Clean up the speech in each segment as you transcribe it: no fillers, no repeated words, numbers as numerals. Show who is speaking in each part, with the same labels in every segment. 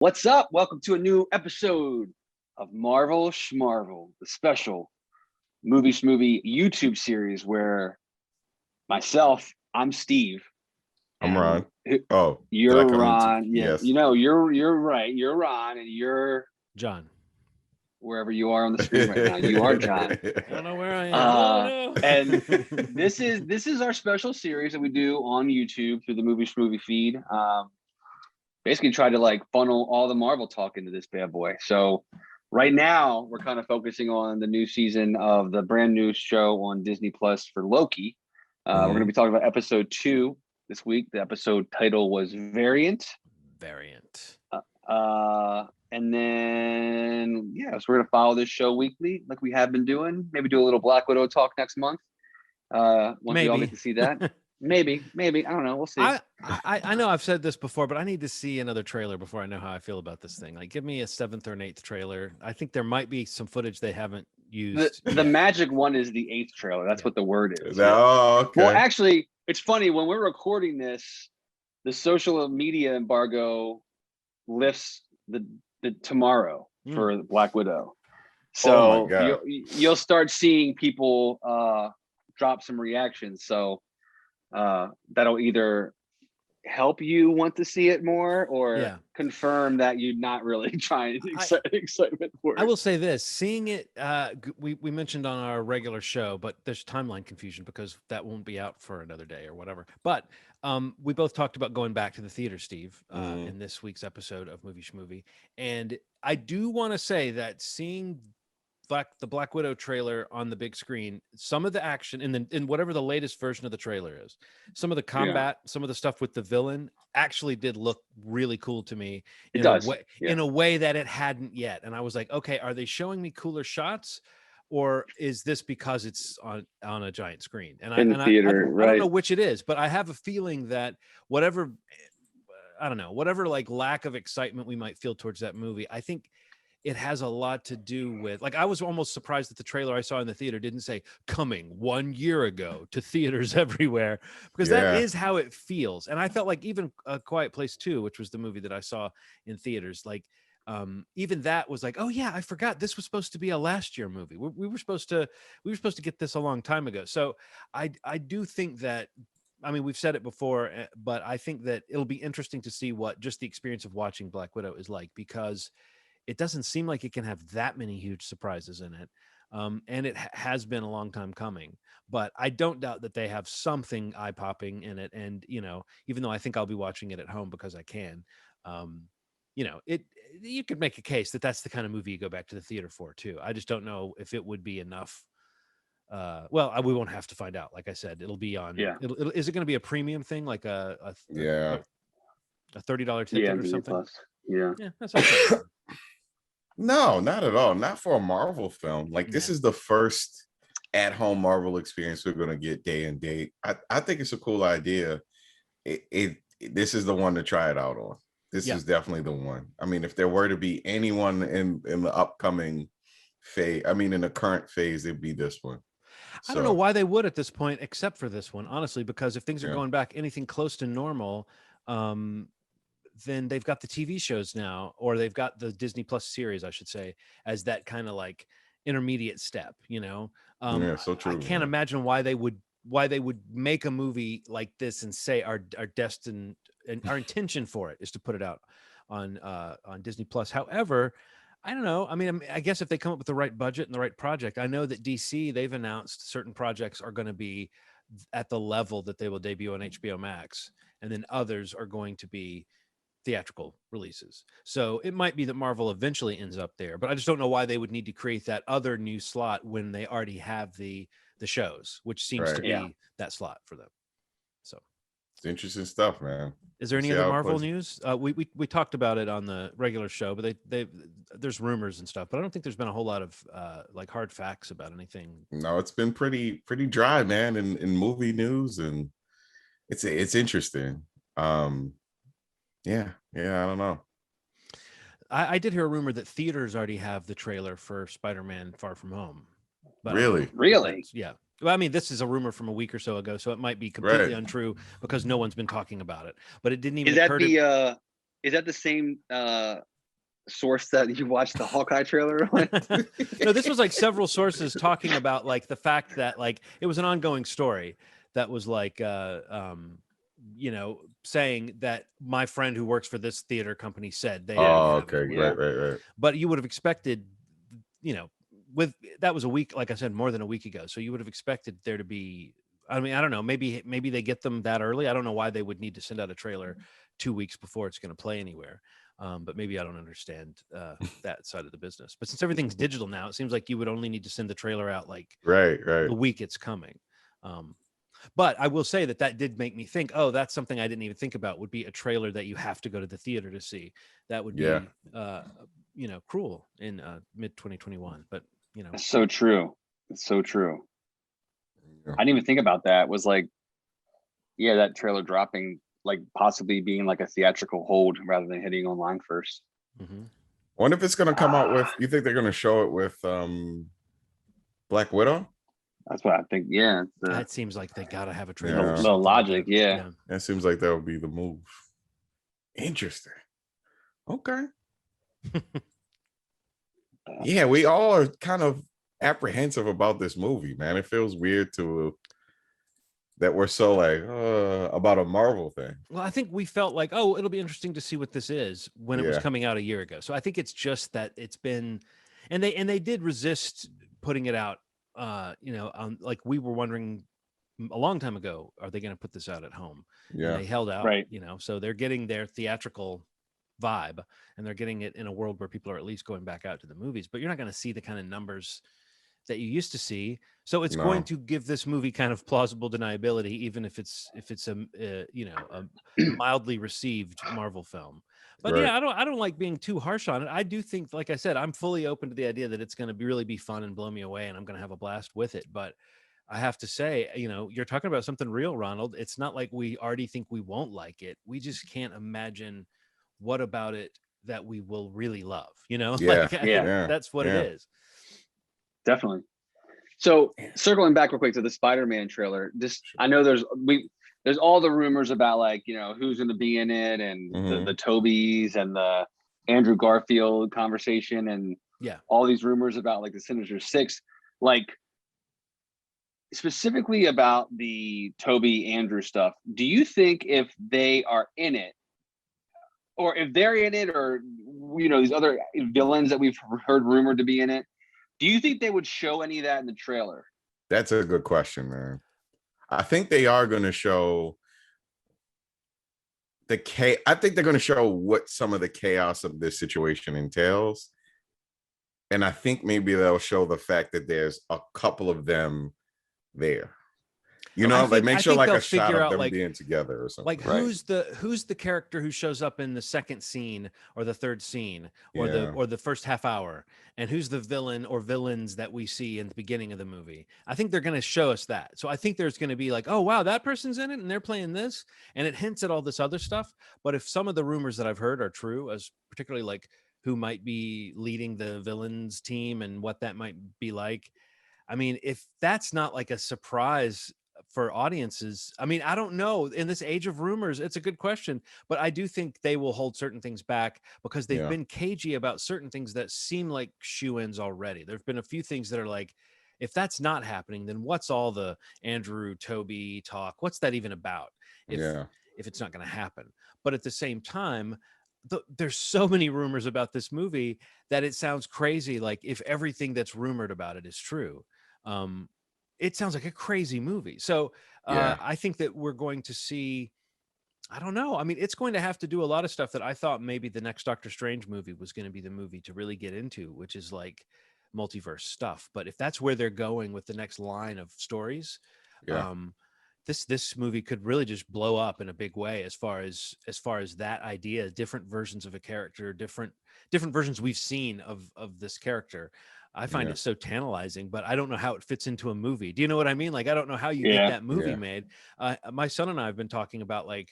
Speaker 1: What's up? Welcome to a new episode of Marvel Schmarvel, the special movie Schmovie YouTube series where I'm Steve,
Speaker 2: I'm
Speaker 1: and
Speaker 2: Ron. Oh, did
Speaker 1: you're
Speaker 2: I come into?
Speaker 1: Ron. Yeah,
Speaker 2: Yes.
Speaker 1: you're right. You're Ron, and you're
Speaker 3: John.
Speaker 1: wherever you are on the screen right now. You are John.
Speaker 3: I don't know where I am.
Speaker 1: And
Speaker 3: No.
Speaker 1: this is our special series that we do on YouTube through the movie Schmovie feed. Basically try to like funnel all the Marvel talk into this bad boy. So right now we're kind of focusing on the new season of the brand new show on Disney Plus for Loki. We're going to be talking about episode 2 this week. The episode title was Variant. And then so we're going to follow this show weekly like we have been doing. Maybe do a little Black Widow talk next month. Once we all get to see that. Maybe. I don't know. We'll see.
Speaker 3: I know I've said this before, but I need to see another trailer before I know how I feel about this thing. Like, give me a 7th or an 8th trailer. I think there might be some footage they haven't used.
Speaker 1: The magic one is the 8th trailer. That's what the word is.
Speaker 2: Oh, okay.
Speaker 1: Well, actually, it's funny when we're recording this, the social media embargo lifts the tomorrow for Black Widow. So you'll start seeing people drop some reactions. So that'll either help you want to see it more or confirm that you're not really trying excitement for it.
Speaker 3: I will say this, seeing it, we mentioned on our regular show, but there's timeline confusion because that won't be out for another day or whatever. But we both talked about going back to the theater, Steve, in this week's episode of Movie Schmovie. And I do want to say that seeing the Black Widow trailer on the big screen, some of the action in whatever the latest version of the trailer is, some of the combat, some of the stuff with the villain actually did look really cool to me in a way that it hadn't yet. And I was like, okay, are they showing me cooler shots, or is this because it's on a giant screen? And I don't know which it is, but I have a feeling that whatever like lack of excitement we might feel towards that movie, I think it has a lot to do with, like, I was almost surprised that the trailer I saw in the theater didn't say coming 1 year ago to theaters everywhere, because that is how it feels. And I felt like even A Quiet Place 2, which was the movie that I saw in theaters, like even that was like, oh yeah, I forgot this was supposed to be a last year movie. We were supposed to get this a long time ago. So I do think that, I mean, we've said it before, but I think that it'll be interesting to see what just the experience of watching Black Widow is like, because it doesn't seem like it can have that many huge surprises in it. And it has been a long time coming, but I don't doubt that they have something eye-popping in it. And, even though I think I'll be watching it at home because I can, you could make a case that that's the kind of movie you go back to the theater for too. I just don't know if it would be enough. We won't have to find out. Like I said, it'll be on. Is it going to be a premium thing, like a $30 ticket or something?
Speaker 1: Plus. Yeah,
Speaker 3: that's okay.
Speaker 2: No, not at all. Not for a Marvel film. Like, this is the first at-home Marvel experience we're going to get day and date. I think it's a cool idea. This is the one to try it out on. This is definitely the one. I mean, if there were to be anyone in the upcoming phase, in the current phase, it'd be this one.
Speaker 3: I don't know why they would at this point, except for this one, honestly, because if things are going back anything close to normal, then they've got the TV shows now, or they've got the Disney Plus series, I should say, as that kind of like intermediate step,
Speaker 2: so true.
Speaker 3: I can't imagine why they would make a movie like this and say our destined and our intention for it is to put it out on Disney Plus. However, I don't know. I mean, I guess if they come up with the right budget and the right project, I know that DC, they've announced certain projects are going to be at the level that they will debut on HBO Max, and then others are going to be theatrical releases. So it might be that Marvel eventually ends up there, but I just don't know why they would need to create that other new slot when they already have the shows, which seems to be that slot for them. So
Speaker 2: it's interesting stuff, man.
Speaker 3: Is there any other Marvel news? We talked about it on the regular show, but there's rumors and stuff, but I don't think there's been a whole lot of like hard facts about anything.
Speaker 2: No, it's been pretty dry, man, in movie news, and it's interesting. Yeah, I don't know.
Speaker 3: I did hear a rumor that theaters already have the trailer for Spider-Man Far From Home. But
Speaker 1: really?
Speaker 3: Yeah. Well, I mean, this is a rumor from a week or so ago, so it might be completely untrue because no one's been talking about it. But it didn't even occur to...
Speaker 1: is that the same source that you watched the Hawkeye trailer on?
Speaker 3: No, this was like several sources talking about like the fact that like it was an ongoing story that was like you know, saying that my friend who works for this theater company said they
Speaker 2: okay,
Speaker 1: yeah.
Speaker 2: right.
Speaker 3: But you would have expected, you know, with that was a week, like I said, more than a week ago. So you would have expected there to be, I mean, I don't know, maybe they get them that early. I don't know why they would need to send out a trailer 2 weeks before it's going to play anywhere. But maybe I don't understand that side of the business. But since everything's digital now, it seems like you would only need to send the trailer out like
Speaker 2: right
Speaker 3: the week it's coming. But I will say that did make me think, oh, that's something I didn't even think about, would be a trailer that you have to go to the theater to see. That would be, you know, cruel in mid 2021. But, you know.
Speaker 1: It's so true. It's so true. I didn't even think about that. It was like, yeah, that trailer dropping, like possibly being like a theatrical hold rather than hitting online first.
Speaker 3: Mm-hmm.
Speaker 2: I wonder if it's going to come out with, you think they're going to show it with Black Widow?
Speaker 1: That's what I think. Yeah.
Speaker 3: That seems like they got to have a trailer.
Speaker 1: The logic. Like yeah.
Speaker 2: That seems like that would be the move. Interesting. Okay. Yeah, we all are kind of apprehensive about this movie, man. It feels weird that we're so like about a Marvel thing.
Speaker 3: Well, I think we felt like, oh, it'll be interesting to see what this is when it was coming out a year ago. So I think it's just that it's been, and they did resist putting it out. You know, like we were wondering a long time ago, are they going to put this out at home?
Speaker 2: Yeah,
Speaker 3: and they held out.
Speaker 1: Right.
Speaker 3: You know, so they're getting their theatrical vibe, and they're getting it in a world where people are at least going back out to the movies. But you're not going to see the kind of numbers that you used to see. So it's going to give this movie kind of plausible deniability, even if it's a you know, a mildly received Marvel film. But yeah, I don't like being too harsh on it. I do think, like I said, I'm fully open to the idea that it's going to really be fun and blow me away, and I'm going to have a blast with it. But I have to say, you know, you're talking about something real, Ronald. It's not like we already think we won't like it. We just can't imagine what about it that we will really love. You know, that's what it is.
Speaker 1: Definitely. So circling back real quick to the Spider-Man trailer, I know there's all the rumors about like, you know, who's going to be in it and the Tobys and the Andrew Garfield conversation and all these rumors about like the Sinister Six, like specifically about the Toby Andrew stuff. Do you think if they are in it, or if they're in it, or, you know, these other villains that we've heard rumored to be in it, do you think they would show any of that in the trailer?
Speaker 2: That's a good question, man. I think they are going to show I think they're going to show what some of the chaos of this situation entails. And I think maybe they'll show the fact that there's a couple of them there. You know, like make sure like a shot of them being together or something.
Speaker 3: Like who's the character who shows up in the second scene or the third scene or the first half hour, and who's the villain or villains that we see in the beginning of the movie. I think they're going to show us that. So I think there's going to be like, oh wow, that person's in it and they're playing this, and it hints at all this other stuff. But if some of the rumors that I've heard are true, as particularly like who might be leading the villains team and what that might be like, I mean, if that's not like a surprise for audiences, I mean, I don't know. In this age of rumors, it's a good question, but I do think they will hold certain things back because they've been cagey about certain things that seem like shoe-ins already. There've been a few things that are like, if that's not happening, then what's all the Andrew Toby talk? What's that even about? If it's not going to happen. But at the same time, there's so many rumors about this movie that it sounds crazy. Like if everything that's rumored about it is true, it sounds like a crazy movie. So I think that we're going to see, I don't know. I mean, it's going to have to do a lot of stuff that I thought maybe the next Doctor Strange movie was going to be the movie to really get into, which is like multiverse stuff. But if that's where they're going with the next line of stories, this movie could really just blow up in a big way as far as that idea, different versions of a character, different versions we've seen of this character. I find it so tantalizing, but I don't know how it fits into a movie. Do you know what I mean? Like, I don't know how you get that movie made. My son and I have been talking about like,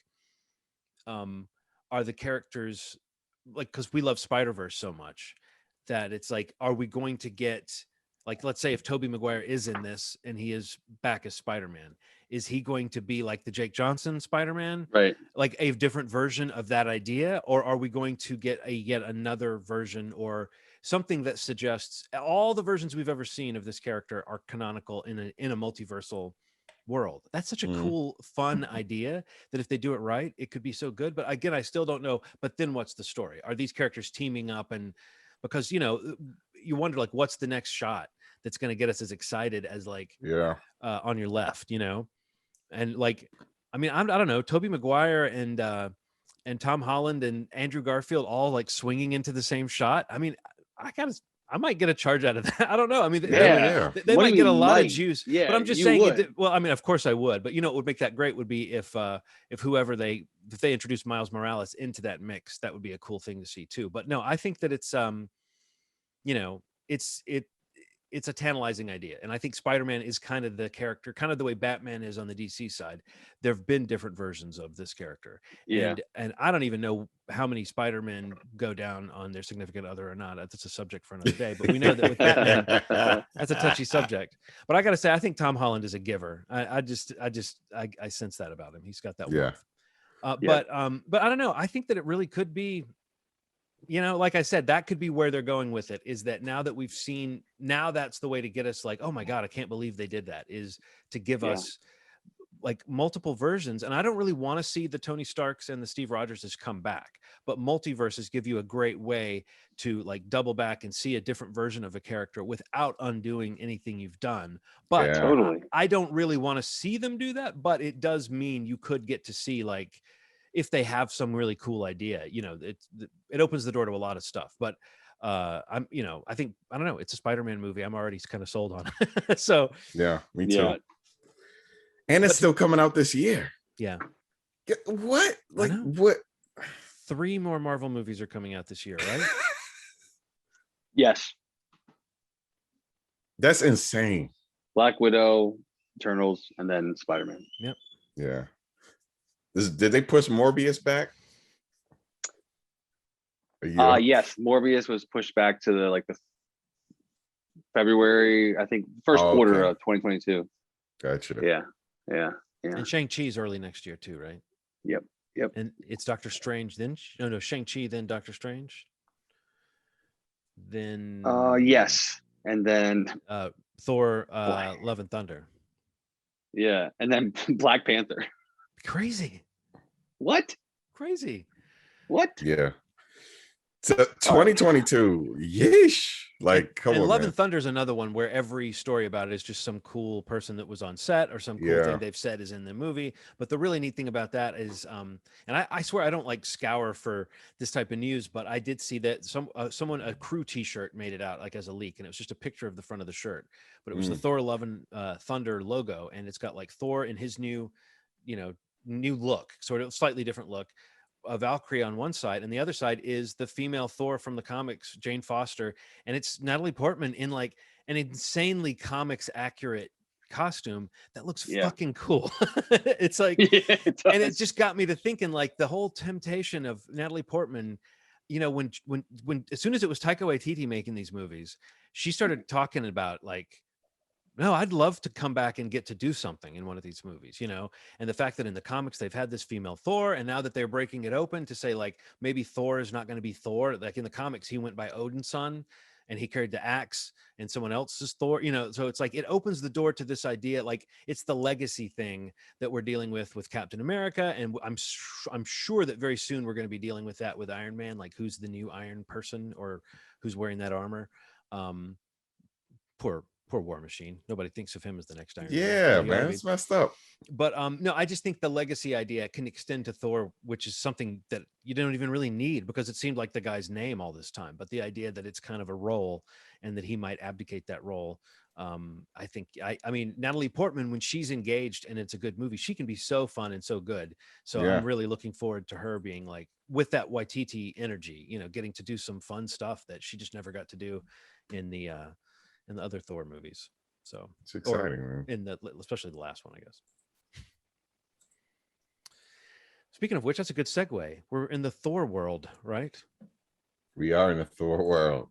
Speaker 3: are the characters like, because we love Spider-Verse so much that it's like, are we going to get like, let's say if Tobey Maguire is in this and he is back as Spider-Man, is he going to be like the Jake Johnson Spider-Man?
Speaker 1: Right.
Speaker 3: Like a different version of that idea? Or are we going to get yet another version or something that suggests all the versions we've ever seen of this character are canonical in a multiversal world? That's such a cool, fun idea that if they do it right, it could be so good. But again, I still don't know. But then what's the story? Are these characters teaming up? And because, you know, you wonder, like, what's the next shot that's going to get us as excited as, like, on your left, you know? And like, I mean, I don't know, Tobey Maguire and Tom Holland and Andrew Garfield all like swinging into the same shot. I mean, I might get a charge out of that. I don't know. I mean, they might get a lot of juice.
Speaker 1: Yeah,
Speaker 3: but I'm just saying. Well, I mean, of course I would. But you know, what would make that great would be if if they introduced Miles Morales into that mix. That would be a cool thing to see too. But no, I think that it's you know, it's a tantalizing idea. And I think Spider-Man is kind of the character, kind of the way Batman is on the DC side. There have been different versions of this character.
Speaker 1: Yeah.
Speaker 3: And I don't even know how many Spider-Men go down on their significant other or not. That's a subject for another day. But we know that with Batman, that's a touchy subject. But I got to say, I think Tom Holland is a giver. I sense that about him. He's got that warmth. But I don't know. I think that it really could be, you know, like I said, that could be where they're going with it, is that now that we've seen, now that's the way to get us like, oh my God, I can't believe they did that, is to give us like multiple versions. And I don't really want to see the Tony Starks and the Steve Rogerses come back, but multiverses give you a great way to like double back and see a different version of a character without undoing anything you've done. But
Speaker 1: totally,
Speaker 3: I don't really want to see them do that, but it does mean you could get to see, like, if they have some really cool idea, you know, it opens the door to a lot of stuff. But I'm, you know, I think, I don't know, it's a Spider-Man movie. I'm already kind of sold on it. So
Speaker 2: yeah, me too. And it's still coming out this year.
Speaker 3: Yeah.
Speaker 2: What? Like what?
Speaker 3: 3 more Marvel movies are coming out this year, right?
Speaker 1: Yes.
Speaker 2: That's insane.
Speaker 1: Black Widow, Eternals, and then Spider-Man.
Speaker 3: Yep.
Speaker 2: Yeah. Did they push Morbius back?
Speaker 1: Yes, Morbius was pushed back to the February, I think, first quarter of 2022.
Speaker 2: Gotcha.
Speaker 1: Yeah.
Speaker 3: And Shang-Chi's early next year too, right?
Speaker 1: Yep.
Speaker 3: And it's Doctor Strange, then Shang-Chi, then Doctor Strange. Then
Speaker 1: yes. And then
Speaker 3: Thor, Love and Thunder.
Speaker 1: Yeah. And then Black Panther.
Speaker 3: Crazy.
Speaker 1: What?
Speaker 3: Crazy.
Speaker 1: What?
Speaker 2: Yeah. So 2022. Yeesh. Like, come on.
Speaker 3: Love and Thunder is another one where every story about it is just some cool person that was on set or some cool thing they've said is in the movie. But the really neat thing about that is, and I swear I don't like scour for this type of news, but I did see that someone, a crew T-shirt made it out like as a leak, and it was just a picture of the front of the shirt, but it was the Thor Love and Thunder logo, and it's got like Thor in his new look, sort of slightly different look. A Valkyrie on one side, and the other side is the female Thor from the comics, Jane Foster, and it's Natalie Portman in like an insanely comics accurate costume that looks fucking cool. It's like, and it just got me to thinking, like, the whole temptation of Natalie Portman, you know, when as soon as it was Taika Waititi making these movies, she started talking about like, no, I'd love to come back and get to do something in one of these movies, you know? And the fact that in the comics, they've had this female Thor, and now that they're breaking it open to say, like, maybe Thor is not going to be Thor. Like in the comics, he went by Odin's son and he carried the axe, and someone else's Thor, you know? So it's like, it opens the door to this idea. Like, it's the legacy thing that we're dealing with Captain America. And I'm sure that very soon we're going to be dealing with that with Iron Man, like who's the new Iron person or who's wearing that armor. Poor War Machine. Nobody thinks of him as the next Iron Man.
Speaker 2: Yeah, man, it's messed up.
Speaker 3: But no, I just think the legacy idea can extend to Thor, which is something that you don't even really need, because it seemed like the guy's name all this time. But the idea that it's kind of a role and that he might abdicate that role, I think, I mean, Natalie Portman, when she's engaged and it's a good movie, she can be so fun and so good. So I'm really looking forward to her being like, with that Waititi energy, you know, getting to do some fun stuff that she just never got to do in the other Thor movies. So
Speaker 2: it's exciting, man.
Speaker 3: Especially the last one, I guess. Speaking of which, that's a good segue. We're in the Thor world, right?
Speaker 2: We are in the Thor world.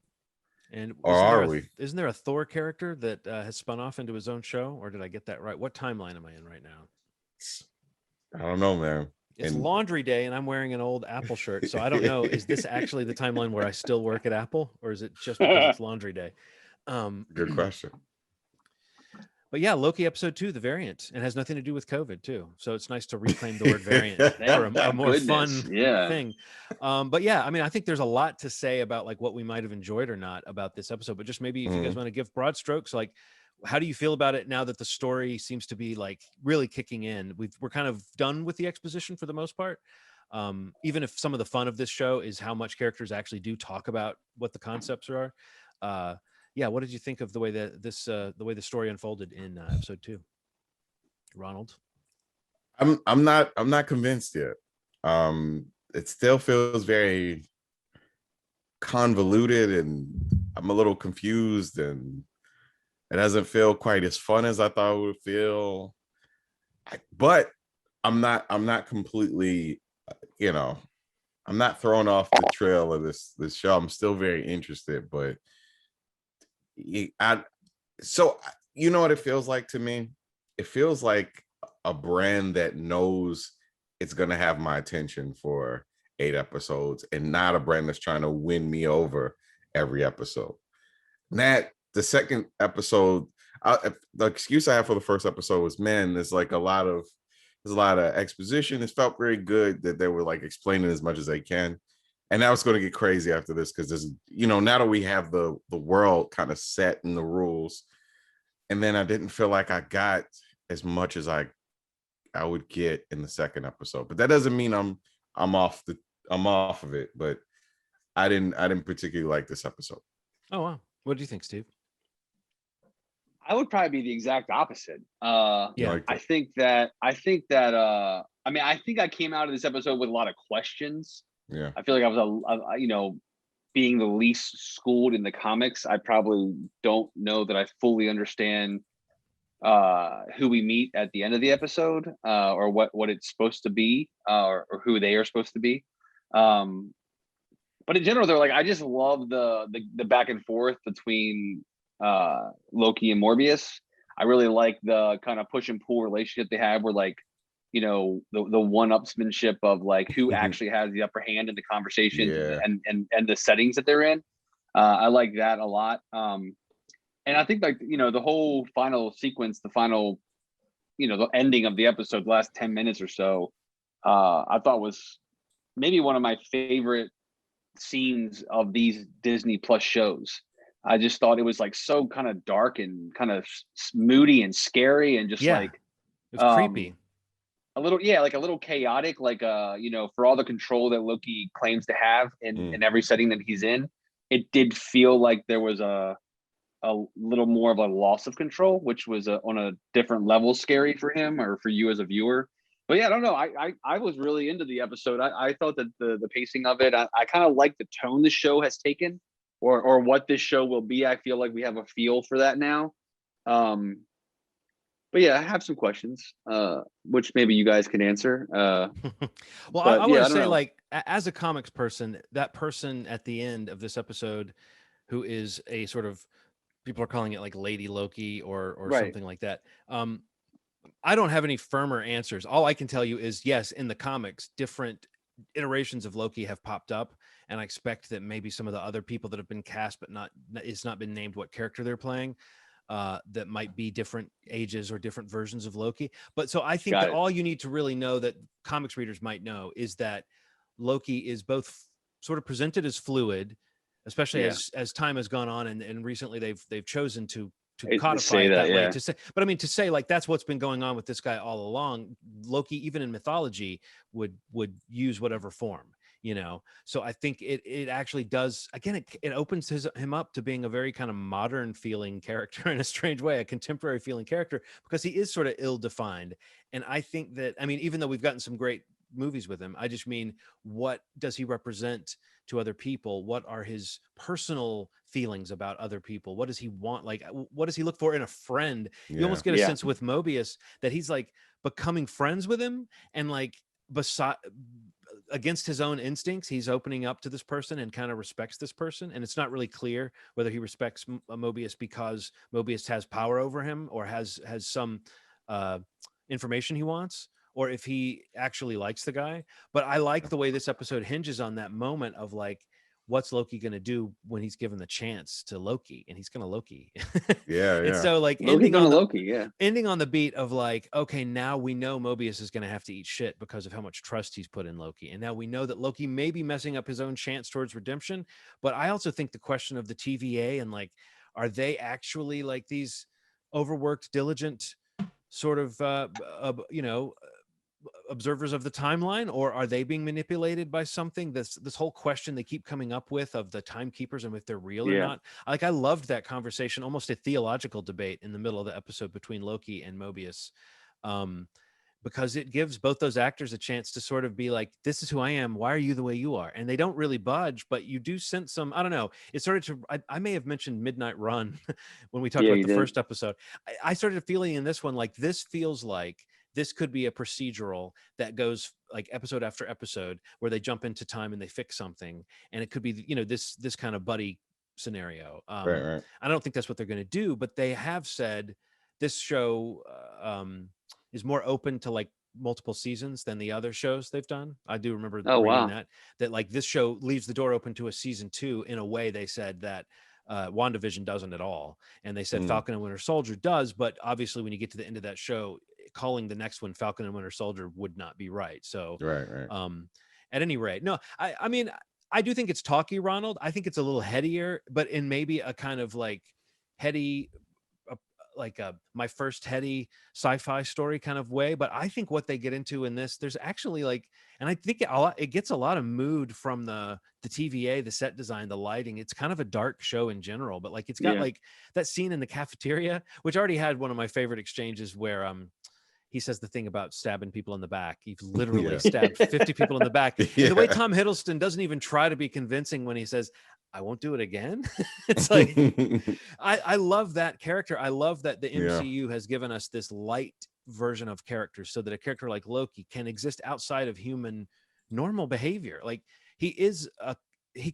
Speaker 3: And
Speaker 2: or are we?
Speaker 3: Isn't there a Thor character that has spun off into his own show, or did I get that right? What timeline am I in right now?
Speaker 2: I don't know, man.
Speaker 3: It's laundry day, and I'm wearing an old Apple shirt, so I don't know. Is this actually the timeline where I still work at Apple, or is it just because it's laundry day?
Speaker 2: Good question.
Speaker 3: But yeah, Loki episode 2, the variant, and has nothing to do with COVID too. So it's nice to reclaim the word variant for a more fun thing. But yeah, I mean, I think there's a lot to say about like what we might have enjoyed or not about this episode. But just maybe if you guys want to give broad strokes, like how do you feel about it now that the story seems to be like really kicking in? We're kind of done with the exposition for the most part. Even if some of the fun of this show is how much characters actually do talk about what the concepts are. Yeah, what did you think of the way that the way the story unfolded in episode 2, Ronald?
Speaker 2: I'm not convinced yet. It still feels very convoluted, and I'm a little confused, and it doesn't feel quite as fun as I thought it would feel. But I'm not completely, I'm not thrown off the trail of this show. I'm still very interested, but so you know what it feels like to me? It feels like a brand that knows it's going to have my attention for 8 episodes, and not a brand that's trying to win me over every episode. That the second episode, the excuse I have for the first episode was, man, there's a lot of exposition. It felt very good that they were like explaining as much as they can. And now it's going to get crazy after this, because there's, now that we have the world kind of set and the rules, and then I didn't feel like I got as much as I would get in the second episode. But that doesn't mean I'm off of it. But I didn't particularly like this episode.
Speaker 3: Oh wow, what do you think, Steve?
Speaker 1: I would probably be the exact opposite.
Speaker 3: Yeah,
Speaker 1: I think that I mean, I think I came out of this episode with a lot of questions.
Speaker 2: Yeah,
Speaker 1: I feel like I was being the least schooled in the comics, I probably don't know that I fully understand who we meet at the end of the episode, or what it's supposed to be, or who they are supposed to be. But in general, they're like, I just love the back and forth between Loki and Morbius. I really like the kind of push and pull relationship they have, where like, the one-upsmanship of like who actually has the upper hand in the conversation, and the settings that they're in. I like that a lot. And I think like, the whole final sequence, the final, the ending of the episode, the last 10 minutes or so, I thought was maybe one of my favorite scenes of these Disney Plus shows. I just thought it was like so kind of dark and kind of moody and scary, and just like
Speaker 3: it's creepy.
Speaker 1: A little, like a little chaotic, like for all the control that Loki claims to have in every setting that he's in, it did feel like there was a little more of a loss of control, which was on a different level scary for him or for you as a viewer. But yeah, I don't know. I was really into the episode. I thought that the pacing of it, I kind of like the tone the show has taken, or what this show will be. I feel like we have a feel for that now. But yeah, I have some questions, which maybe you guys can answer.
Speaker 3: Well, I want to say, like, as a comics person, that person at the end of this episode, who is a sort of, people are calling it like Lady Loki or something like that. I don't have any firmer answers. All I can tell you is, yes, in the comics, different iterations of Loki have popped up, and I expect that maybe some of the other people that have been cast, but it's not been named what character they're playing, that might be different ages or different versions of Loki. But so I think that all you need to really know, that comics readers might know, is that Loki is both sort of presented as fluid, especially as time has gone on, and recently they've chosen to codify it that way. To say, but I mean, to say like that's what's been going on with this guy all along. Loki, even in mythology, would use whatever form, So I think it actually does. Again, it opens him up to being a very kind of modern feeling character in a strange way, a contemporary feeling character, because he is sort of ill-defined. And I think that, I mean, even though we've gotten some great movies with him, I just mean, what does he represent to other people? What are his personal feelings about other people? What does he want? Like, what does he look for in a friend? You almost get a sense with Mobius that he's like becoming friends with him, and like against his own instincts, he's opening up to this person and kind of respects this person. And it's not really clear whether he respects Mobius because Mobius has power over him or has some information he wants, or if he actually likes the guy. But I like the way this episode hinges on that moment of like, what's Loki going to do when he's given the chance to Loki, and he's going to Loki.
Speaker 2: Yeah.
Speaker 3: And so like
Speaker 1: ending on
Speaker 3: the beat of like, okay, now we know Mobius is going to have to eat shit because of how much trust he's put in Loki. And now we know that Loki may be messing up his own chance towards redemption. But I also think the question of the TVA and like, are they actually like these overworked, diligent sort of, observers of the timeline, or are they being manipulated by something? This whole question they keep coming up with of the timekeepers and if they're real or not. Like, I loved that conversation, almost a theological debate in the middle of the episode between Loki and Mobius, because it gives both those actors a chance to sort of be like, this is who I am, why are you the way you are? And they don't really budge, but you do sense some, I don't know, it started to, I may have mentioned Midnight Run when we talked about the first episode. I started feeling in this one like, this feels like this could be a procedural that goes like episode after episode where they jump into time and they fix something. And it could be, this kind of buddy scenario.
Speaker 2: Right.
Speaker 3: I don't think that's what they're going to do, but they have said this show is more open to like multiple seasons than the other shows they've done. I do remember reading that like this show leaves the door open to a season 2 in a way they said that WandaVision doesn't at all. And they said Falcon and Winter Soldier does, but obviously when you get to the end of that show, calling the next one Falcon and Winter Soldier would not be right. So
Speaker 2: right.
Speaker 3: At any rate, no, I mean, I do think it's talky, Ronald. I think it's a little headier, but in maybe a kind of like heady, like my first heady sci-fi story kind of way. But I think what they get into in this, there's actually like, and I think it gets a lot of mood from the TVA, the set design, the lighting. It's kind of a dark show in general, but like it's got like that scene in the cafeteria, which already had one of my favorite exchanges where he says the thing about stabbing people in the back. He's literally stabbed 50 people in the back. And the way Tom Hiddleston doesn't even try to be convincing when he says, I won't do it again. It's like, I love that character. I love that the MCU has given us this light version of characters so that a character like Loki can exist outside of human normal behavior. Like he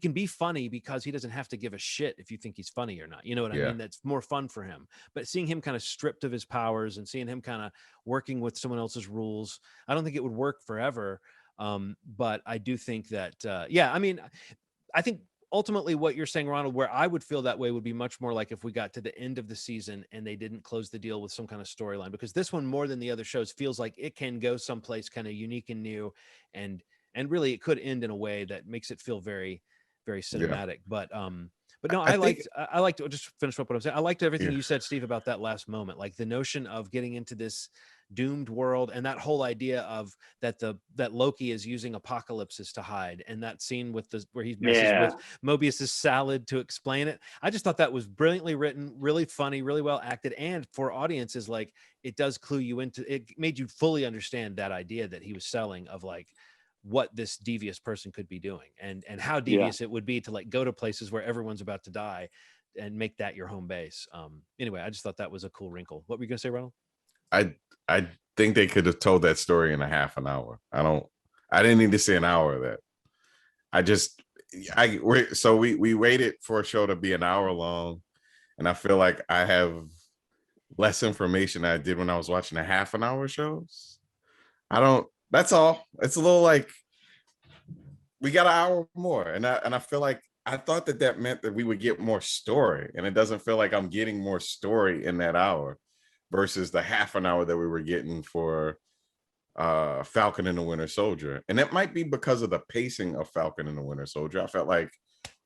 Speaker 3: can be funny because he doesn't have to give a shit if you think he's funny or not. You know what I mean? That's more fun for him. But seeing him kind of stripped of his powers and seeing him kind of working with someone else's rules, I don't think it would work forever. But I do think that, I mean, I think ultimately what you're saying, Ronald, where I would feel that way would be much more like if we got to the end of the season and they didn't close the deal with some kind of storyline, because this one, more than the other shows, feels like it can go someplace kind of unique and new. And really it could end in a way that makes it feel very, very cinematic. But no, I liked to just finish up what I'm saying. I liked everything you said, Steve, about that last moment, like the notion of getting into this doomed world and that whole idea of that Loki is using apocalypses to hide, and that scene with where he messes with Mobius's salad to explain it. I just thought that was brilliantly written, really funny, really well acted, and for audiences, like it does clue you into it, made you fully understand that idea that he was selling of like what this devious person could be doing and how devious it would be to like go to places where everyone's about to die and make that your home base. Anyway, I just thought that was a cool wrinkle. What were you gonna say, Ronald?
Speaker 2: I think they could have told that story in a half an hour. I didn't need to see an hour of that. So we waited for a show to be an hour long, and I feel like I have less information than I did when I was watching a half an hour shows. That's all. It's a little like we got an hour more, and I feel like I thought that meant that we would get more story, and it doesn't feel like I'm getting more story in that hour versus the half an hour that we were getting for Falcon and the Winter Soldier. And that might be because of the pacing of Falcon and the Winter Soldier. I felt like,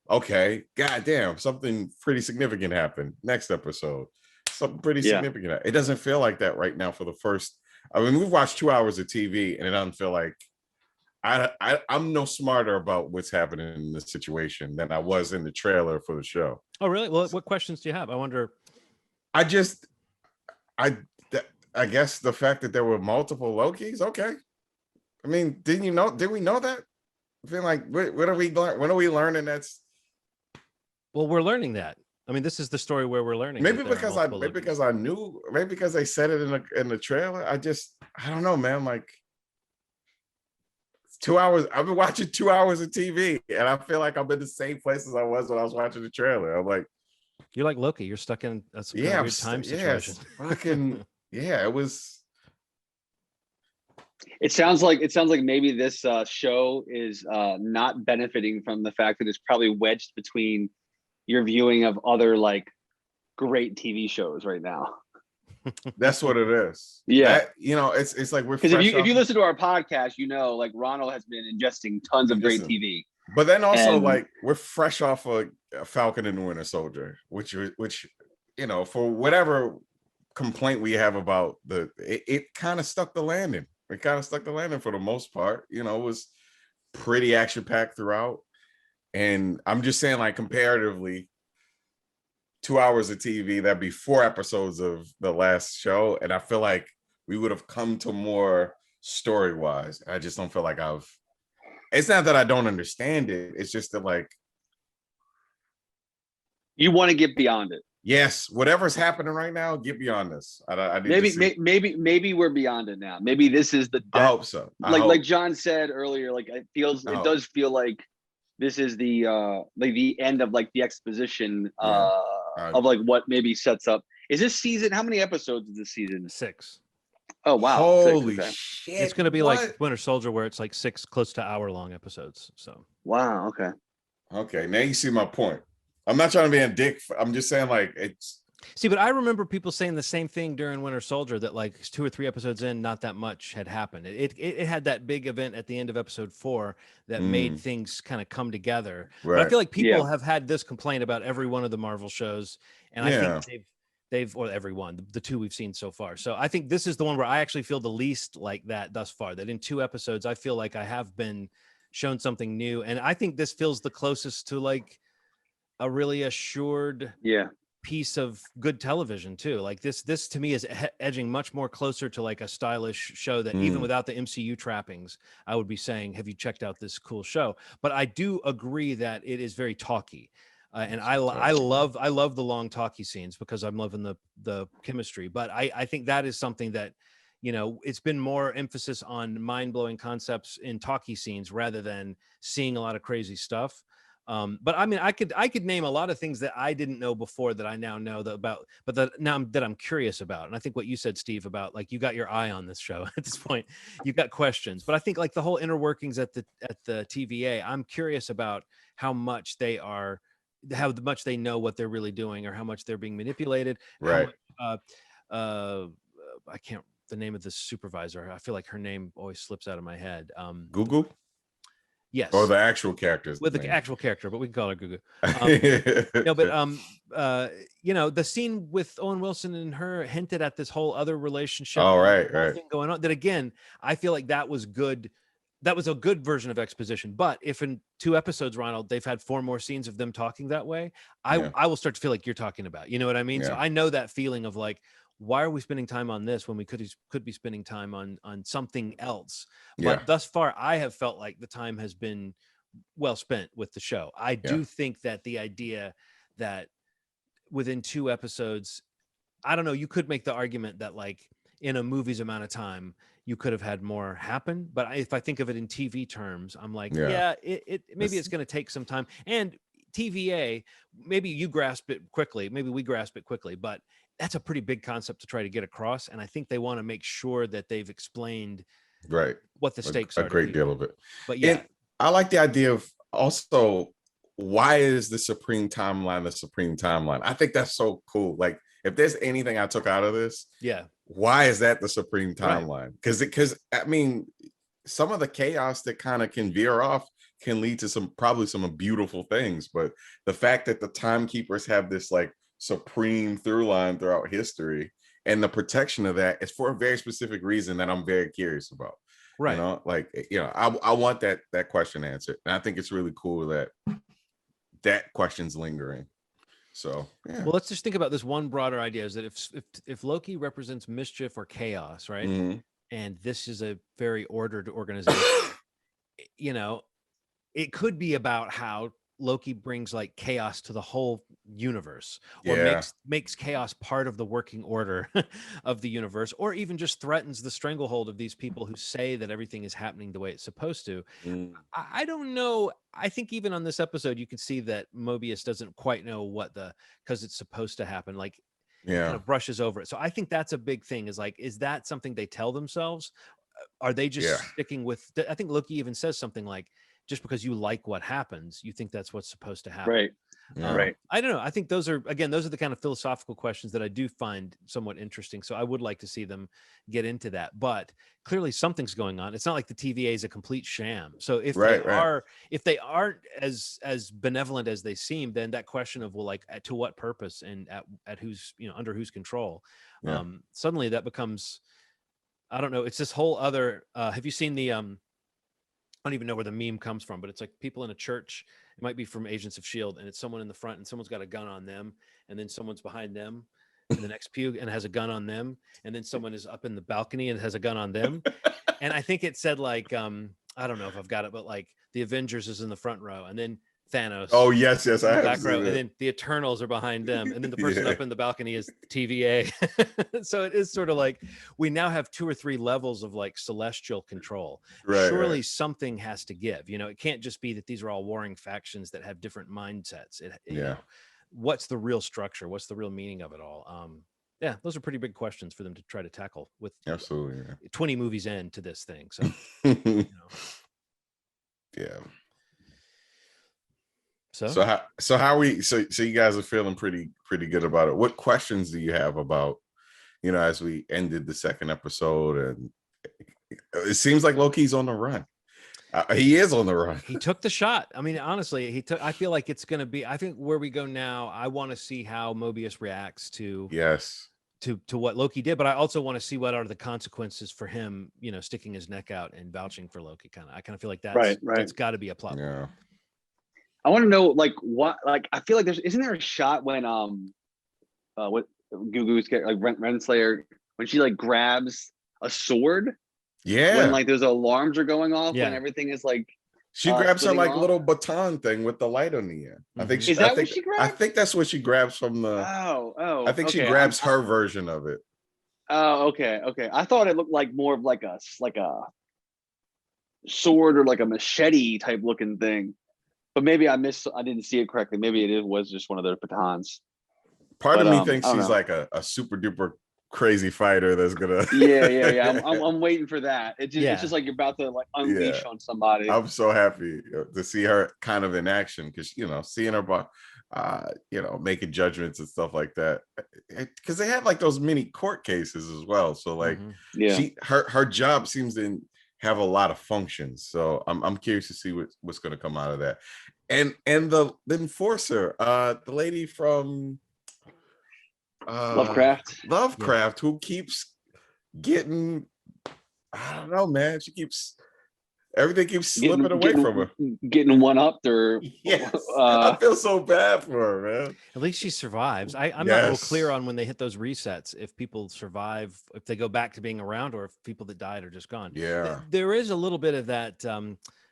Speaker 2: okay, goddamn, something pretty significant happened next episode. Something pretty significant. It doesn't feel like that right now for the first. I mean, we've watched 2 hours of TV, and it doesn't feel like I'm no smarter about what's happening in this situation than I was in the trailer for the show.
Speaker 3: Oh, really? Well, what questions do you have? I wonder.
Speaker 2: I guess the fact that there were multiple Lokis. Okay. I mean, did we know that? I feel like, what are we learning?
Speaker 3: Well, we're learning that. I mean, this is the story where we're learning.
Speaker 2: Maybe because I knew, maybe because they said it in the trailer. I don't know, man. Like, 2 hours. I've been watching 2 hours of TV, and I feel like I'm in the same place as I was when I was watching the trailer. I'm like,
Speaker 3: you're like Loki. You're stuck in a weird time situation.
Speaker 2: Fucking yeah, it was.
Speaker 1: It sounds like maybe this show is not benefiting from the fact that it's probably wedged between your viewing of other like great TV shows right now.
Speaker 2: That's what it is.
Speaker 1: Yeah,
Speaker 2: that, it's like we're
Speaker 1: because if you listen to our podcast, like Ronald has been ingesting tons of great TV.
Speaker 2: But then also like we're fresh off of Falcon and the Winter Soldier, which for whatever complaint we have about it kind of stuck the landing. It kind of stuck the landing for the most part. It was pretty action packed throughout. And I'm just saying, like, comparatively, 2 hours of TV, that'd be 4 episodes of the last show. And I feel like we would have come to more story wise. I just don't feel like it's not that I don't understand it. It's just that, like,
Speaker 1: you want to get beyond it.
Speaker 2: Yes, whatever's happening right now, get beyond this. I
Speaker 1: need maybe we're beyond it now. Maybe this is the.
Speaker 2: I hope so.
Speaker 1: Like John said earlier, like it does feel like this is the end of like the exposition of like what maybe sets up. Is this season? How many episodes is this season?
Speaker 3: 6.
Speaker 1: Oh wow!
Speaker 2: Holy
Speaker 1: 6, okay.
Speaker 2: shit!
Speaker 3: It's going to be like Winter Soldier, where it's like 6 close to hour-long episodes. So
Speaker 1: wow. Okay.
Speaker 2: Okay, now you see my point. I'm not trying to be a dick. I'm just saying, like, it's.
Speaker 3: See, but I remember people saying the same thing during Winter Soldier, that like 2 or 3 episodes in, not that much had happened. It had that big event at the end of episode 4 that made things kind of come together. Right. But I feel like people have had this complaint about every one of the Marvel shows, and I think or every one, the 2 we've seen so far. So I think this is the one where I actually feel the least like that thus far. That in 2 episodes, I feel like I have been shown something new, and I think this feels the closest to like a really assured piece of good television too. Like this to me is edging much more closer to like a stylish show that even without the MCU trappings, I would be saying, have you checked out this cool show? But I do agree that it is very talky. And I love the long talky scenes because I'm loving the chemistry. But I think that is something that, it's been more emphasis on mind-blowing concepts in talky scenes rather than seeing a lot of crazy stuff. But I mean, I could name a lot of things that I didn't know before that I now know about, but that I'm curious about. And I think what you said, Steve, about like you got your eye on this show at this point, you got questions. But I think like the whole inner workings at the TVA, I'm curious about how much they know what they're really doing, or how much they're being manipulated.
Speaker 2: Right.
Speaker 3: I can't the name of the supervisor. I feel like her name always slips out of my head.
Speaker 2: Google.
Speaker 3: Yes.
Speaker 2: Or the actual characters.
Speaker 3: With the actual character, but we can call her Gugu. The scene with Owen Wilson and her hinted at this whole other relationship.
Speaker 2: Oh, right.
Speaker 3: Thing going on. That again, I feel like that was good. That was a good version of exposition. But if in 2 episodes, Ronald, they've had 4 more scenes of them talking that way, I will start to feel like you're talking about. You know what I mean? Yeah. So I know that feeling of like, why are we spending time on this when we could be spending time on something else? But thus far, I have felt like the time has been well spent with the show. I do think that the idea that within 2 episodes, I don't know, you could make the argument that like in a movie's amount of time, you could have had more happen. But if I think of it in TV terms, I'm like, maybe it's going to take some time. And TVA, maybe you grasp it quickly, maybe we grasp it quickly, but that's a pretty big concept to try to get across. And I think they want to make sure that they've explained what the stakes are.
Speaker 2: A great deal of it.
Speaker 3: But
Speaker 2: and I like the idea of also, why is the Supreme Timeline the Supreme Timeline? I think that's so cool. Like, if there's anything I took out of this, why is that the Supreme Timeline? Because I mean, some of the chaos that kind of can veer off can lead to probably some beautiful things. But the fact that the timekeepers have this like supreme through line throughout history, and the protection of that is for a very specific reason that I'm very curious about. Right. I want that question answered. And I think it's really cool that question's lingering. So
Speaker 3: well, let's just think about this one broader idea, is that if Loki represents mischief or chaos, right? Mm-hmm. And this is a very ordered organization, it could be about how Loki brings like chaos to the whole universe, or
Speaker 2: Yeah.
Speaker 3: makes chaos part of the working order of the universe, or even just threatens the stranglehold of these people who say that everything is happening the way it's supposed to. I don't know. I think even on this episode, you can see that Mobius doesn't quite know because it's supposed to happen. Like, he kind of brushes over it. So I think that's a big thing, is like, is that something they tell themselves? Are they just sticking with, I think Loki even says something like, just because you like what happens, you think that's what's supposed to happen.
Speaker 1: Right.
Speaker 3: Right. I don't know. I think those are the kind of philosophical questions that I do find somewhat interesting. So I would like to see them get into that. But clearly something's going on. It's not like the TVA is a complete sham. So if they aren't as benevolent as they seem, then that question of, well, like, to what purpose and at who's, under whose control, suddenly that becomes, I don't know. It's this whole other. Have you seen the? I don't even know where the meme comes from, but it's like people in a church. It might be from Agents of S.H.I.E.L.D. and it's someone in the front and someone's got a gun on them, and then someone's behind them in the next pew and has a gun on them, and then someone is up in the balcony and has a gun on them. And I think it said like, I don't know if I've got it, but like the Avengers is in the front row, and then Thanos.
Speaker 2: Oh yes,
Speaker 3: in
Speaker 2: I
Speaker 3: the
Speaker 2: have
Speaker 3: back row,
Speaker 2: seen
Speaker 3: and then the Eternals are behind them, and then the person up in the balcony is TVA. So it is sort of like we now have 2 or 3 levels of like celestial control. Surely something has to give. It can't just be that these are all warring factions that have different mindsets. What's the real structure? What's the real meaning of it all? Yeah, those are pretty big questions for them to try to tackle with 20 movies into this thing. So,
Speaker 2: yeah.
Speaker 3: So
Speaker 2: how are we? So you guys are feeling pretty good about it. What questions do you have about, as we ended the second episode, and it seems like Loki's on the run. He is on the run.
Speaker 3: He took the shot. I mean, honestly, I feel like it's going to be. I think where we go now, I want to see how Mobius reacts to to what Loki did, but I also want to see what are the consequences for him, sticking his neck out and vouching for Loki. I kind of feel like that's got to be a plot.
Speaker 2: Yeah.
Speaker 1: I want to know, like, what, like, I feel like isn't there a shot when what Gugu's like Renslayer, when she like grabs a sword, when like those alarms are going off, when everything is like,
Speaker 2: she grabs her like little baton thing with the light on the end. I think
Speaker 1: what she grabs?
Speaker 2: I think that's what she grabs from the. I think she grabs her version of it.
Speaker 1: Oh, okay. I thought it looked like more of like a sword or like a machete type looking thing. But maybe I didn't see it correctly. Maybe it was just one of their batons.
Speaker 2: Part of me thinks she's like a super duper crazy fighter that's gonna.
Speaker 1: Yeah. I'm waiting for that. It's just like you're about to like unleash on somebody.
Speaker 2: I'm so happy to see her kind of in action, because seeing her, making judgments and stuff like that. Because they have like those mini court cases as well. So like, her job seems to have a lot of functions. So I'm curious to see what's going to come out of that. And the enforcer, the lady from Lovecraft, who keeps getting, I don't know, man, everything keeps slipping away from her,
Speaker 1: getting one upped, or
Speaker 2: I feel so bad for her, man.
Speaker 3: At least she survives. I'm not real clear on when they hit those resets, if people survive, if they go back to being around, or if people that died are just gone. There is a little bit of that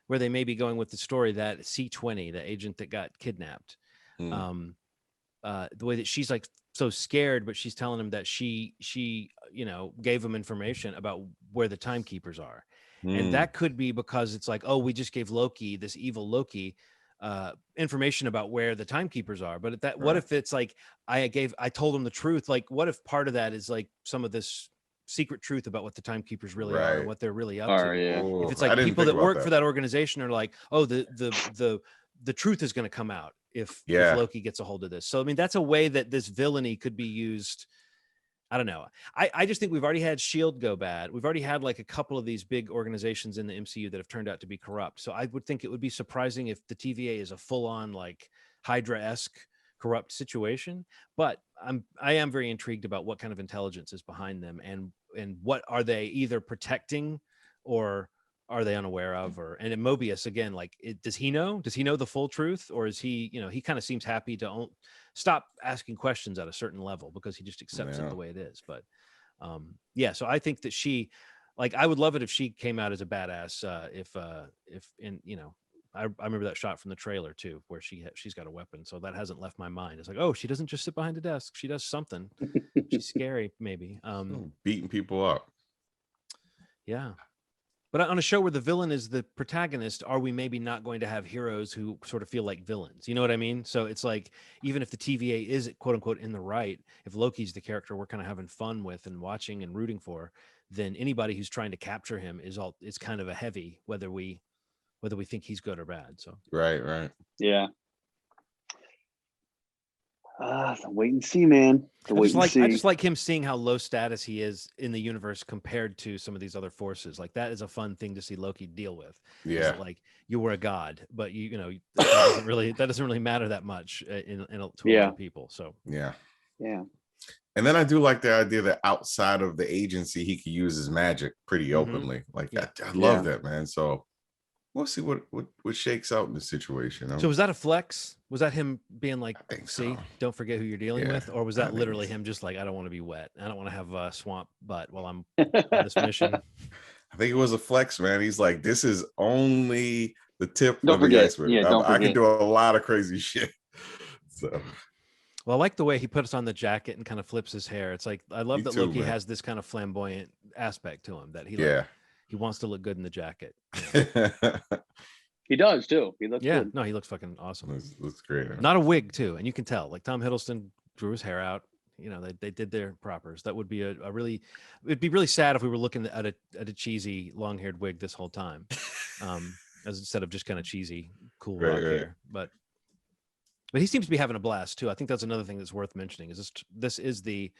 Speaker 3: where they may be going with the story that C-20, the agent that got kidnapped, the way that she's like so scared, but she's telling him that she gave him information about where the timekeepers are. And that could be because it's like, oh, we just gave Loki, this evil Loki, information about where the timekeepers are. But what if it's like, I told him the truth? Like, what if part of that is like some of this secret truth about what the timekeepers really are and what they're really up to? If it's like people that work for that organization are like, oh, the truth is going to come out if Loki gets a hold of this. So, I mean, that's a way that this villainy could be used. I don't know. I just think we've already had S.H.I.E.L.D. go bad. We've already had like a couple of these big organizations in the MCU that have turned out to be corrupt. So I would think it would be surprising if the TVA is a full-on like Hydra-esque corrupt situation. But I am very intrigued about what kind of intelligence is behind them, and what are they either protecting or are they unaware of? And in Mobius, again, like, does he know the full truth, or is he, he kind of seems happy to stop asking questions at a certain level because he just accepts it the way it is. But so I think that I would love it if she came out as a badass, if I remember that shot from the trailer too, where she's got a weapon. So that hasn't left my mind. It's like, oh, she doesn't just sit behind a desk. She does something. She's scary, maybe.
Speaker 2: Beating people up.
Speaker 3: Yeah. But on a show where the villain is the protagonist, are we maybe not going to have heroes who sort of feel like villains? You know what I mean? So it's like, even if the TVA is quote unquote in the right, if Loki's the character we're kind of having fun with and watching and rooting for, then anybody who's trying to capture him is kind of a heavy, whether we think he's good or bad. So
Speaker 2: Right.
Speaker 1: Yeah. Wait and see, man.
Speaker 3: I just like him seeing how low status he is in the universe compared to some of these other forces. Like, that is a fun thing to see Loki deal with.
Speaker 2: Yeah.
Speaker 3: Like, you were a god, but that doesn't really matter that much to a lot of people. So
Speaker 2: yeah.
Speaker 4: And then I do like the idea that outside of the agency, he could use his magic pretty openly. Like, I love that, man. So we'll see what shakes out in the situation.
Speaker 3: So was that a flex? Was that him being like,
Speaker 4: so.
Speaker 3: Don't forget who you're dealing with? Or was that literally him just like, I don't want to be wet. I don't want to have a swamp butt while I'm on this mission.
Speaker 4: I think it was a flex, man. He's like, this is only the tip
Speaker 1: of the iceberg.
Speaker 4: I can do a lot of crazy shit. So.
Speaker 3: Well, I like the way he puts on the jacket and kind of flips his hair. It's like, I love that Loki has this kind of flamboyant aspect to him, that he wants to look good in the jacket.
Speaker 1: He does too. He looks good.
Speaker 3: No, he looks fucking awesome.
Speaker 4: Looks great. Man.
Speaker 3: Not a wig too, and you can tell. Like, Tom Hiddleston grew his hair out. They did their propers. That would be it'd be really sad if we were looking at a cheesy long-haired wig this whole time, as instead of just kind of cheesy cool rock hair. But he seems to be having a blast too. I think that's another thing that's worth mentioning. Is this is the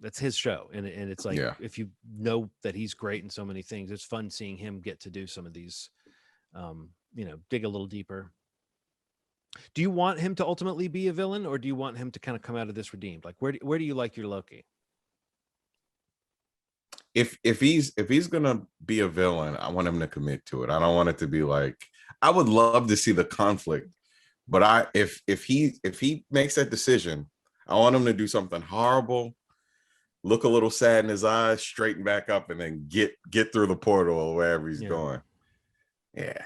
Speaker 3: that's his show, and it's like, if you know that he's great in so many things, it's fun seeing him get to do some of these dig a little deeper. Do you want him to ultimately be a villain, or do you want him to kind of come out of this redeemed? Like, where do you like your Loki?
Speaker 4: If he's gonna be a villain, I want him to commit to it. I don't want it to be like, I would love to see the conflict, but if he makes that decision, I want him to do something horrible, look a little sad in his eyes, straighten back up, and then get through the portal or wherever he's going. Yeah.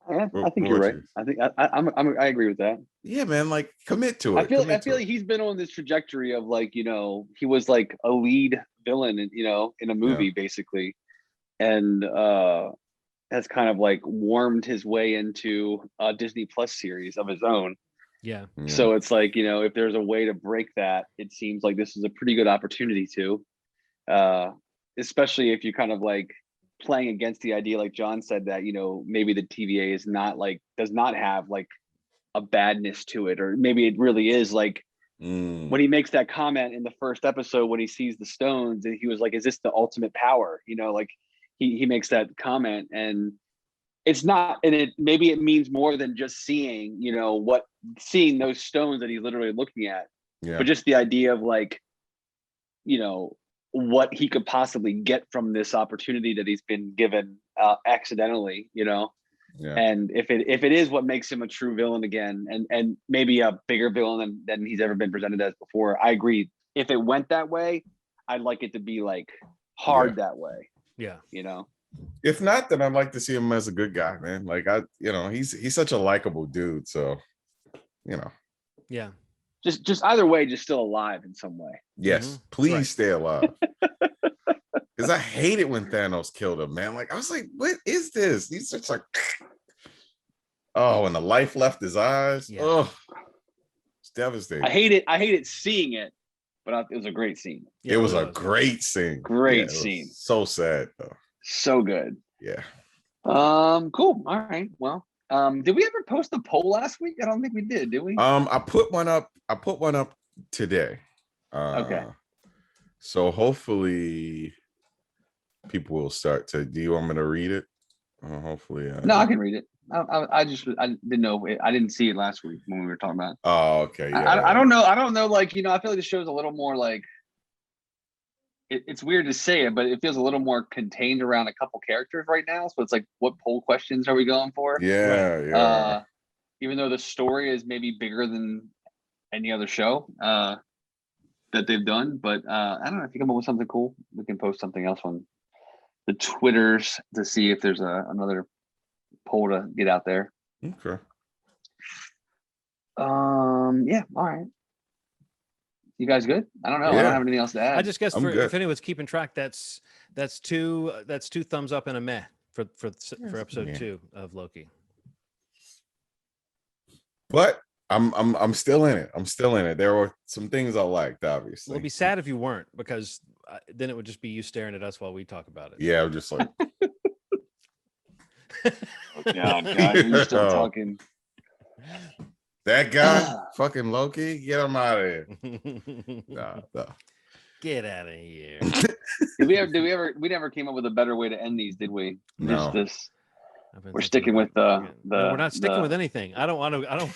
Speaker 1: I think you're right. I think I agree with that.
Speaker 4: Yeah, man. Like, commit to it.
Speaker 1: I feel like he's been on this trajectory of, like, he was like a lead villain in a movie basically, and has kind of like warmed his way into a Disney Plus series of his own.
Speaker 3: Yeah.
Speaker 1: So it's like, if there's a way to break that, it seems like this is a pretty good opportunity to, especially if you kind of like playing against the idea, like John said, that, maybe the TVA is not like, does not have like a badness to it, or maybe it really is like, when he makes that comment in the first episode, when he sees the stones, and he was like, is this the ultimate power? Like he makes that comment, and it's not, and maybe it means more than just seeing, seeing those stones that he's literally looking at, but just the idea of like, what he could possibly get from this opportunity that he's been given accidentally, and if it is what makes him a true villain again, and maybe a bigger villain than he's ever been presented as before. I agree. If it went that way, I'd like it to be like hard that way.
Speaker 3: Yeah.
Speaker 4: If not, then I'd like to see him as a good guy, man. Like, he's such a likable dude. So,
Speaker 3: Yeah.
Speaker 1: Just either way, just still alive in some way.
Speaker 4: Yes, please stay alive. Because I hate it when Thanos killed him, man. Like, I was like, what is this? He's such like, and the life left his eyes.
Speaker 3: Yeah.
Speaker 4: Oh, it's devastating.
Speaker 1: I hate it seeing it, but it was a great scene.
Speaker 4: Yeah, it was a great scene.
Speaker 1: Great scene.
Speaker 4: So sad though.
Speaker 1: So good.
Speaker 4: Yeah.
Speaker 1: Cool. All right. Well, did we ever post a poll last week? I don't think we did we?
Speaker 4: I put one up today.
Speaker 1: Okay.
Speaker 4: So hopefully people will start to. Do you want me to read it? Hopefully.
Speaker 1: No, I can read it. I didn't know. I didn't see it last week when we were talking about it.
Speaker 4: Oh, okay.
Speaker 1: Yeah. I don't know. Like, I feel like the show's a little more like. It's weird to say it, but it feels a little more contained around a couple characters right now. So it's like, what poll questions are we going for?
Speaker 4: Yeah.
Speaker 1: Even though the story is maybe bigger than any other show that they've done, but I don't know, if you come up with something cool, we can post something else the Twitters to see if there's another poll to get out there.
Speaker 2: Okay.
Speaker 1: Yeah, all right. You guys good? I don't know. I don't have anything else to add.
Speaker 3: I just guess if anyone's keeping track, that's two thumbs up and a meh for episode 2 of Loki.
Speaker 2: But I'm still in it. I'm still in it. There were some things I liked, obviously.
Speaker 3: It'd be sad if you weren't, because then it would just be you staring at us while we talk about it.
Speaker 2: Yeah, I'm just like.
Speaker 1: Oh, God, you're still talking.
Speaker 2: That guy, fucking Loki, get him out of here. Nah.
Speaker 3: Get out of here.
Speaker 1: We never came up with a better way to end these, did we?
Speaker 2: No.
Speaker 1: We're sticking with no,
Speaker 3: we're not sticking with anything. I want to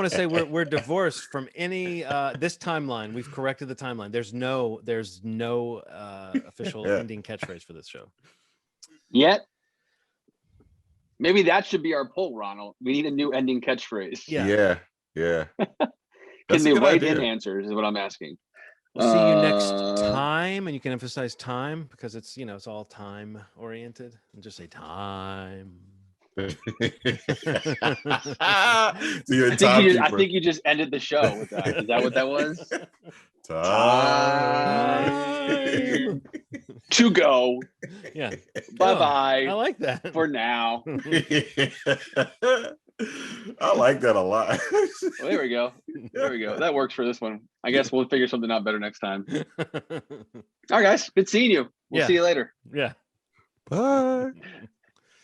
Speaker 3: say we're divorced from any this timeline. We've corrected the timeline. There's no official ending catchphrase for this show
Speaker 1: yet. Maybe that should be our poll, Ronald. We need a new ending catchphrase.
Speaker 2: Yeah.
Speaker 1: Can they write in answers is what I'm asking.
Speaker 3: We'll see you next time, and you can emphasize time because it's it's all time oriented, and just say time.
Speaker 2: I
Speaker 1: think you just ended the show with that. Is that what that was? Time to go.
Speaker 3: Yeah.
Speaker 1: Bye-bye.
Speaker 3: I like that.
Speaker 1: For now.
Speaker 2: I like that a lot.
Speaker 1: Well, there we go. That works for this one. I guess we'll figure something out better next time. All right, guys. Good seeing you. We'll see you later.
Speaker 3: Yeah.
Speaker 2: Bye.